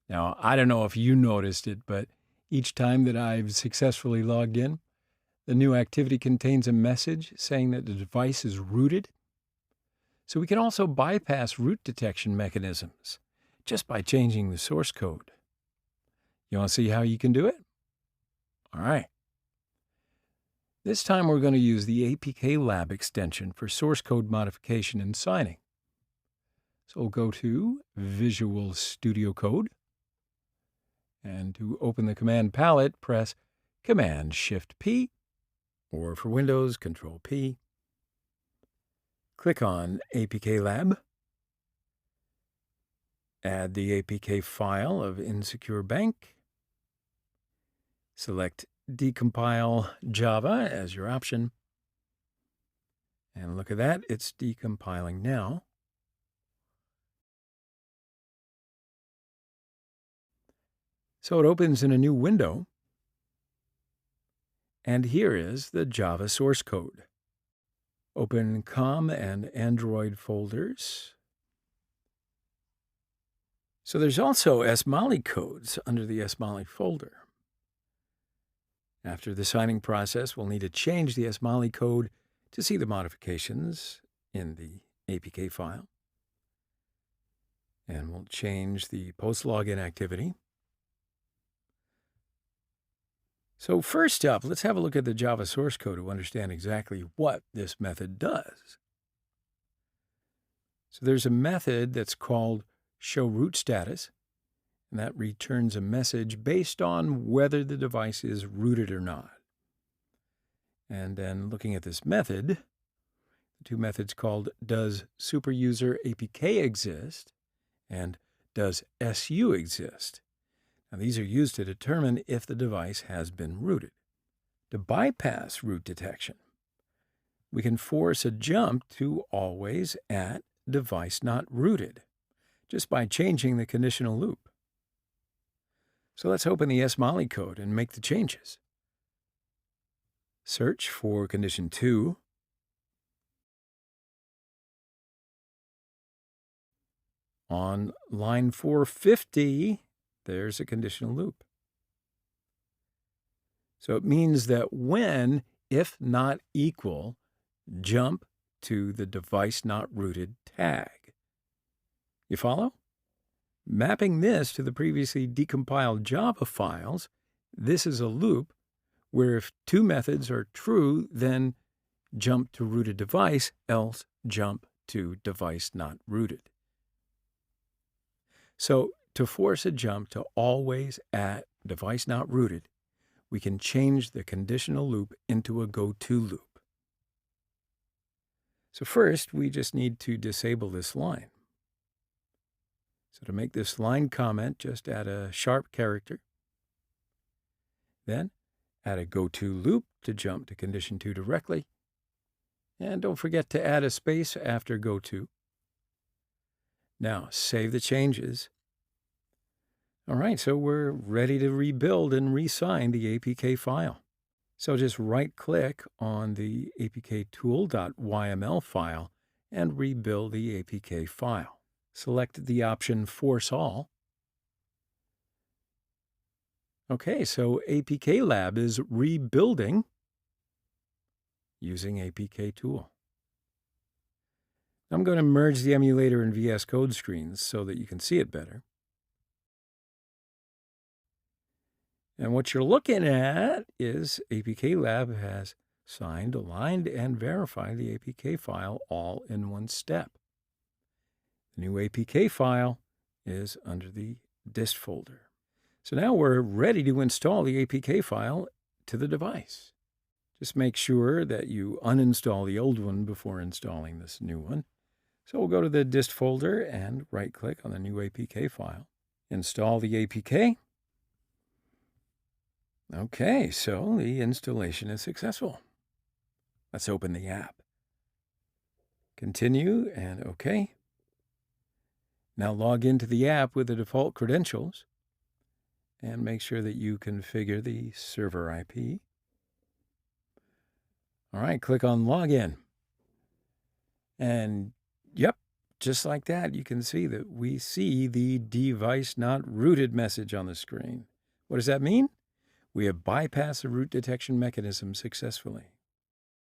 Now, I don't know if you noticed it, but each time that I've successfully logged in, the new activity contains a message saying that the device is rooted. So we can also bypass root detection mechanisms just by changing the source code. You want to see how you can do it? All right. This time we're going to use the APKLab extension for source code modification and signing. So we'll go to Visual Studio Code. And to open the command palette, press Command-Shift-P, or for Windows, Control-P. Click on APKLab. Add the APK file of InsecureBank. Select Decompile Java as your option. And look at that, it's decompiling now. So it opens in a new window. And here is the Java source code. Open COM and Android folders. So there's also SMALI codes under the SMALI folder. After the signing process, we'll need to change the SMALI code to see the modifications in the APK file. And we'll change the post-login activity. So first up, let's have a look at the Java source code to understand exactly what this method does. So there's a method that's called showRootStatus, and that returns a message based on whether the device is rooted or not. And then looking at this method, the two methods called does superuser APK exist and does SU exist. Now these are used to determine if the device has been rooted. To bypass root detection, we can force a jump to always at device not rooted, just by changing the conditional loop. So let's open the SMALI code and make the changes. Search for condition 2. On line 450, there's a conditional loop. So it means that when, if not equal, jump to the device not rooted tag. You follow? Mapping this to the previously decompiled Java files, this is a loop where if two methods are true, then jump to rooted device, else jump to device not rooted. So to force a jump to always at device not rooted, we can change the conditional loop into a goTo loop. So first, we just need to disable this line. So to make this line comment, just add a sharp character. Then add a goTo loop to jump to condition 2 directly. And don't forget to add a space after goTo. Now save the changes. All right, so we're ready to rebuild and re-sign the APK file. So just right-click on the apktool.yml file and rebuild the APK file. Select the option Force All. Okay, so APKLab is rebuilding using APKTool. I'm going to merge the emulator and VS Code screens so that you can see it better. And what you're looking at is APKLab has signed, aligned, and verified the APK file all in one step. The new APK file is under the dist folder. So now we're ready to install the APK file to the device. Just make sure that you uninstall the old one before installing this new one. So we'll go to the dist folder and right-click on the new APK file. Install the APK. Okay, so the installation is successful. Let's open the app. Continue and OK. Now log into the app with the default credentials and make sure that you configure the server IP. All right, click on Login. And yep, just like that, you can see that we see the device not rooted message on the screen. What does that mean? We have bypassed the root detection mechanism successfully.